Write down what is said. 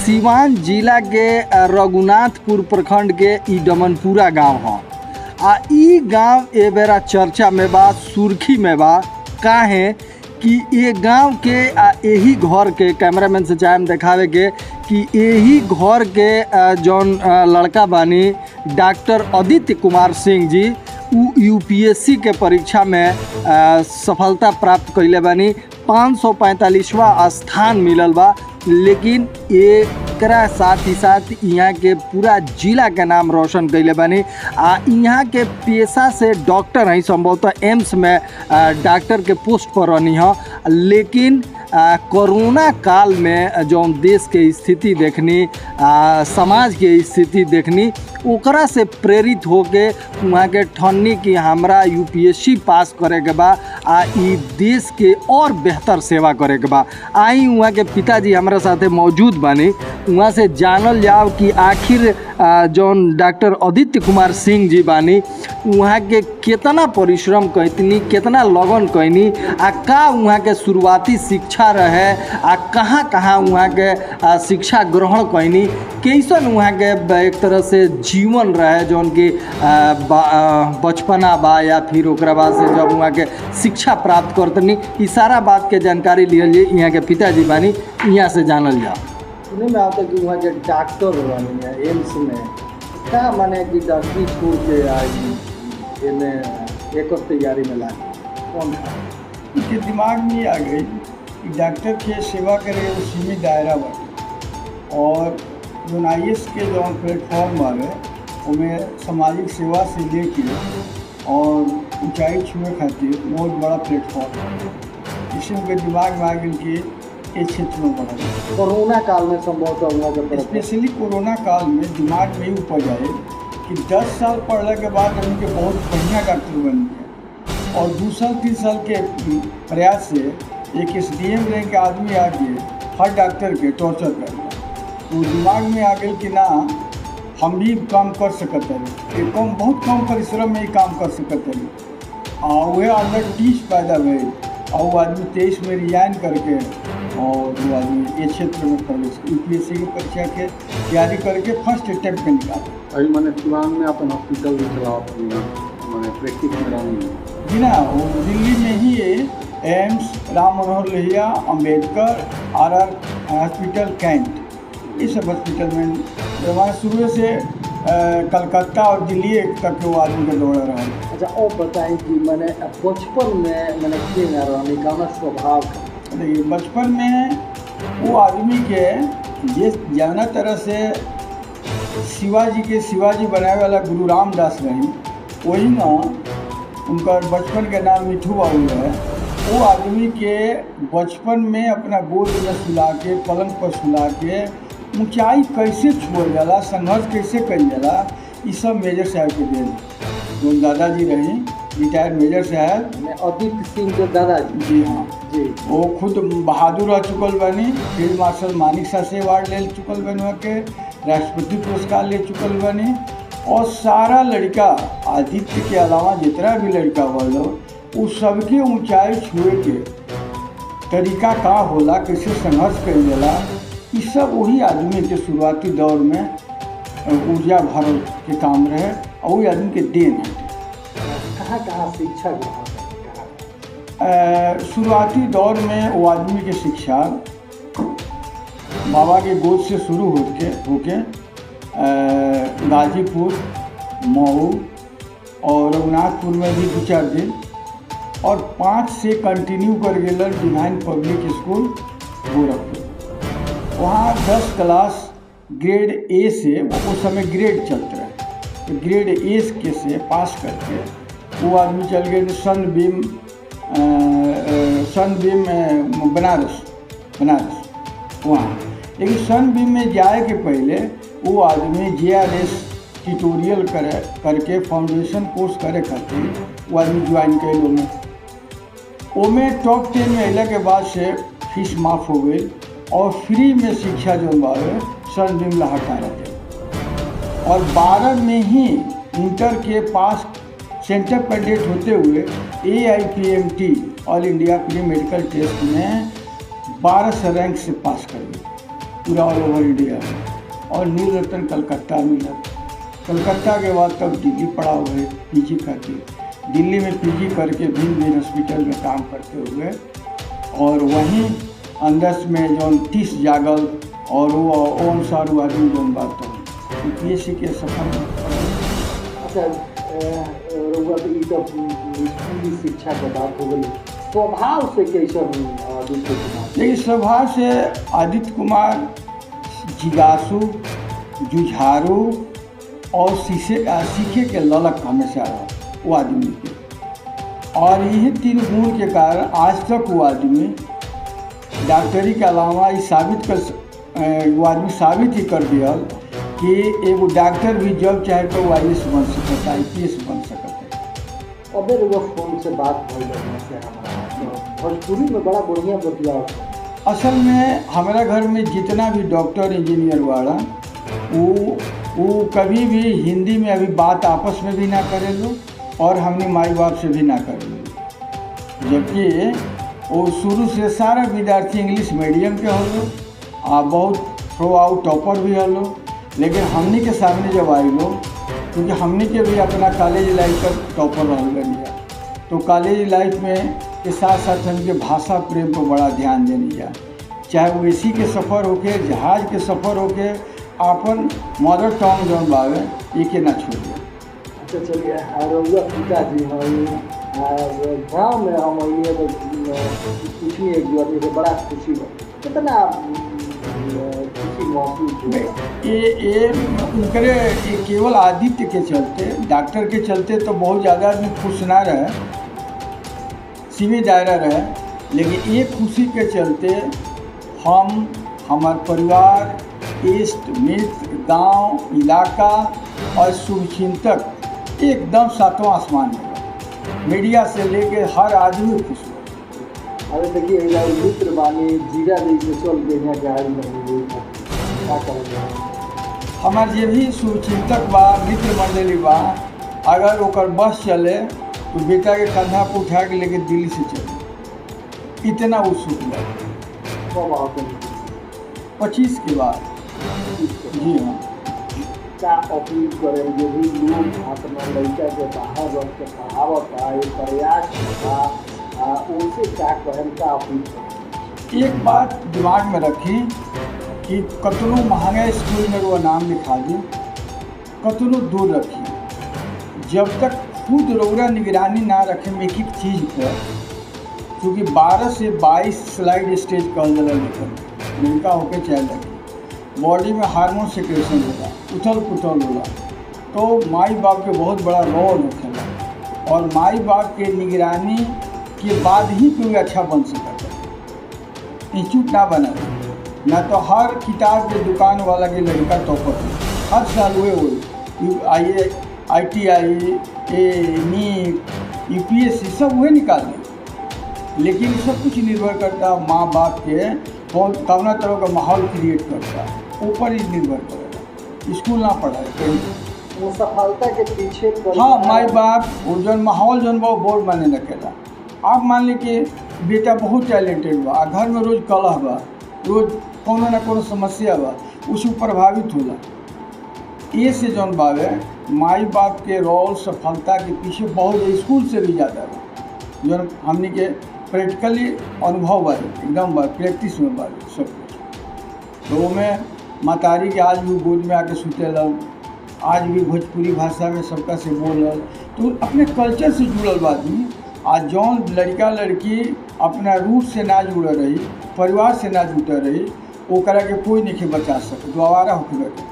सिवान जिला के रघुनाथपुर प्रखंड के ई डमनपुरा गांव ह। आ ई गांव ए बेरा चर्चा में बा, सुर्खी में बा। काहे कि ये गांव के यही घर के कैमरामैन से चाहे देखावे के कि यही घर के जौन लड़का बानी डॉक्टर आदित्य कुमार सिंह जी उ यूपीएससी के परीक्षा में सफलता प्राप्त कइले बानी। 545वां स्थान मिलल बा। लेकिन एकरा साथ ही साथ यहाँ के पूरा जिला के नाम रोशन कइले बानी। यहाँ के पेशा से डॉक्टर हैं, संभवतः एम्स में डॉक्टर के पोस्ट पर रहनी है। लेकिन कोरोना काल में जो देश के स्थिति देखनी, समाज के स्थिति देखनी, ओकरा से प्रेरित होके वहाँ के ठन्नी कि हमरा यूपीएससी पास करे के बा आ ई देश के और बेहतर सेवा करे के बा। आई वहाँ के पिताजी हमारा साथे मौजूद बानी, वहाँ से जानल जाओ कि आखिर जौन डॉक्टर आदित्य कुमार सिंह जी बानी वहाँ के कितना परिश्रम कैतनी, कितना लगन कैनी, आ का वहाँ के शुरुआती शिक्षा रहे, आ कहाँ कहाँ वहाँ के शिक्षा ग्रहण कैनी, कैसन वहाँ के एक तरह से जीवन रहे जौन कि बचपना बा या फिर ओकरा बाद से जब वहाँ के शिक्षा प्राप्त करतनी, ई सारा बात के जानकारी लियल जाए। यहाँ के पिताजी बानी, यहाँ से जानल जाओ। सुने में आता कि वहाँ के डॉक्टर बानी है एम्स में, क्या माने कि डॉक्टरी छोड़ के आई एमे एक तैयारी में लागे कौन था उनके दिमाग में आ गई कि डॉक्टर के सेवा करे वो सीमित दायरा बाटे और जो IAS के जो प्लेटफॉर्म बारे उनमें सामाजिक सेवा से लेके और ऊंचाई छुए खातिर बहुत बड़ा प्लेटफॉर्म। इसे उनके दिमाग में आ गई कि इस क्षेत्र में बढ़ा। कोरोना काल में संभवतः हुआ, स्पेशली कोरोना काल में दिमाग में ही उपज आए कि 10 साल पढ़ने के बाद उनके बहुत बढ़िया डॉक्टर बन गए और 2 साल 3 साल के प्रयास से एक SDM रैंक के आदमी आके हर डॉक्टर के टॉर्चर कर दिया। तो दिमाग में आ गई कि ना हम भी काम कर सकते हैं, कम बहुत कम परिश्रम में ही काम कर सकते हैं। और वह अंदर टीच पैदा हुई और वो आदमी 23 में रिजाइन करके और वो आदमी ये क्षेत्र में प्रवेश यूपीएससी की परीक्षा के तैयारी करके फर्स्ट अटेम्प्ट में निकाला। अभी मैंने सिवान में अपन हॉस्पिटल भी चलाओ, मैंने प्रैक्टिस में रहा जी ना। वो दिल्ली में ही AIIMS, Ram Manohar Lohia, Ambedkar, RR hospital Cantt, ये सब हॉस्पिटल में हमारे शुरू से कलकत्ता और दिल्ली तक वो आदमी का दौड़ा रहा है। अच्छा, और बताएं कि मैंने बचपन में मैंने क्यों रहा गाना स्वभाव देखिए बचपन में वो आदमी के जिस जौना तरह से शिवाजी बनाए वाला गुरु रामदास रही, वही ना उनका बचपन के नाम मिठू बाबू है। वो आदमी के बचपन में अपना गोद में सुला के, पलंग पर सुला के ऊंचाई कैसे छुअल जाला, संघर्ष कैसे कल जाला, ये सब मेजर साहब के देन। जो दादाजी रही रिटायर्ड मेजर साहब आदित्य सिंह के दादाजी, जी हाँ जी, वो खुद बहादुर रह चुकल बनी, फील्ड मार्शल मानिक शाह से अवार्ड ले चुकल बनी, वहाँ के राष्ट्रपति पुरस्कार ले चुकल बनी। और सारा लड़का आदित्य के अलावा जितना भी लड़का बोलो उस सबके ऊंचाई छुए के तरीका का होला, कैसे संघर्ष कर जाला, ये सब वही आदमी के शुरुआती दौर में ऊर्जा भरल के काम रहे और वही आदमी के देन है। कहाँ शिक्षा शुरुआती दौर में वो आदमी की शिक्षा बाबा के गोद से शुरू होके गाजीपुर, मऊ और रघुनाथपुर में भी 2-4 दिन और 5 से कंटिन्यू कर गए डिवाइन पब्लिक स्कूल गोरखपुर। वहाँ 10 क्लास ग्रेड A से, उस समय ग्रेड चलते रहे, तो ग्रेड A के से पास करके वो आदमी चल गए सनबीम बनारस वहाँ। लेकिन सनबीम में जाए के पहले वो आदमी JRS ट्यूटोरियल करके फाउंडेशन कोर्स करे खातिर वो आदमी ज्वाइन कैल। ओमे टॉप 10 में अला के बाद से फीस माफ़ हो गई और फ्री में शिक्षा जो बारे सनबीम ला हटा रहे और 12 में ही इंटर के पास सेंटर कैंडिडेट होते हुए AIPMT all India pre medical test में 12 रैंक से पास कर गए। पूरा ऑल ओवर इंडिया में। और नील रतन कलकत्ता मिला, कलकत्ता के बाद तब दिल्ली पड़ा हुआ है पीजी करके, दिल्ली में पीजी करके भिन्न भिन्न हॉस्पिटल में काम करते हुए, और वहीं अंदर में जो 30 जागल और वो अनुसार आदमी जो बात हो UPSC के सफर में। अच्छा, रउआ तो ई तो स्कूली शिक्षा के बात हो गई, स्वभाव से कैसन आदित्य कुमार? लेकिन स्वभाव से आदित्य कुमार जिज्ञासु, जुझारू और सीखे के ललक हमेशा रहा वो आदमी के, और यही 3 गुण के कारण आज तक वो आदमी डॉक्टरी के अलावा वो आदमी साबित ही कर दिया कि एगो डॉक्टर भी जब चाहे तो वो IAS बन सकता है, IPS बन सकता है। अबे वो फोन से बात भइल से हमारा भोजपुरी में बड़ा बढ़िया बदलाव है। असल में हमारा घर में जितना भी डॉक्टर इंजीनियर वाला वो कभी भी हिंदी में अभी बात आपस में भी ना करे लो और हमने माई बाप से भी ना करे लो, जबकि वो शुरू से सारा विद्यार्थी इंग्लिश मीडियम के हो लो, बहुत थ्रो आउट टॉपर भी हो लो, लेकिन हमने के सामने जब आई लो, क्योंकि हमने के भी अपना कॉलेज लाइफ का टॉपर रह लिया, तो कॉलेज लाइफ में के साथ साथ हमके भाषा प्रेम पर बड़ा ध्यान देने लिया, चाहे वो AC के सफ़र होके, जहाज के सफ़र होके, अपन मदर टंग जौन बावे एक ना छोड़िए। अच्छा चलिए, रउआ पिताजी हैं गाँव में हम ये तो खुशी एक आदमी को बड़ा खुशी हो, कितना खुशी महसूस हुआ? ये उनकरे ये केवल आदित्य के चलते, डॉक्टर के चलते तो बहुत ज़्यादा आदमी खुश ना रहे, सीमित दायरा रहे, लेकिन ये खुशी के चलते हम, हमार परिवार, इष्ट मित्र, गांव, इलाका और शुभचिंतक एकदम सातवां आसमान में, मीडिया से लेके हर आदमी खुश हो। अरे देखिए, मित्र बानी जीरा जैसे चल गए गाड़ी में क्या करेंगे? हमार जे भी शुभचिंतक बा, मित्र मंडली बा, अगर ओकर बस चले तो बेटा के कंधा पर उठा के लेके दिल्ली से चले, इतना उत्सुक बा। कब आते 25 के बाद। जी हाँ। क्या अपील करें जो भी लोग अपना लड़का के बाहर रख के पढ़ावता ये प्रयास था, उनसे क्या कहें, क्या अपील करें? एक बात दिमाग में रखी कि कतनों महंगा स्कूल में वो नाम लिखा दी, कतनों दूर रखी, जब तक खुद रौरा निगरानी ना रखें एक एक चीज़ पर, क्योंकि 12 से 22 स्लाइड स्टेज कहल जाला लिखल, लड़का होके चाहे लड़की, बॉडी में हार्मोन सिक्रेशन होला, उथल पुथल होला, तो माई बाप के बहुत बड़ा रोल होखेला, और माई बाप के निगरानी के बाद ही कोई अच्छा बन सकता है। इंस्टीट्यूट ना बना, ना तो हर किताब के दुकान वाला के लड़का टॉपर है, हर साल हुए ITI, नीट, UPSC सब हुए निकाल दें, लेकिन सब कुछ निर्भर करता है माँ बाप के कौना तरह का माहौल क्रिएट करता है, ऊपर ही निर्भर करेगा, स्कूल ना पढ़ाए कहीं। सफलता के पीछे हाँ, माई बाप वो जौन माहौल जौन बा बोर्ड माने लगेला। आप मान ली कि बेटा बहुत टैलेंटेड बा, घर में रोज कलह बा, रोज कोनो ना कोनो समस्या बा, उससे प्रभावित होला। ये से जौन बावे माई बाप के रोल सफलता के पीछे बहुत स्कूल से भी ज़्यादा बा, जौन हमने के प्रैक्टिकली अनुभव बा, एकदम बा, प्रैक्टिस में बा सब कुछ। तो में मातारी के आज भी गोद में आके सुतेलन, आज भी भोजपुरी भाषा में सबका से बोलल, तो अपने कल्चर से जुड़ल बा आदमी। आज जौन लड़का लड़की अपना रूट से ना जुड़ल रही, परिवार से ना जुटल रही, ओकरा के कोई नहीं बचा सके, जो आवारा होके बैठे।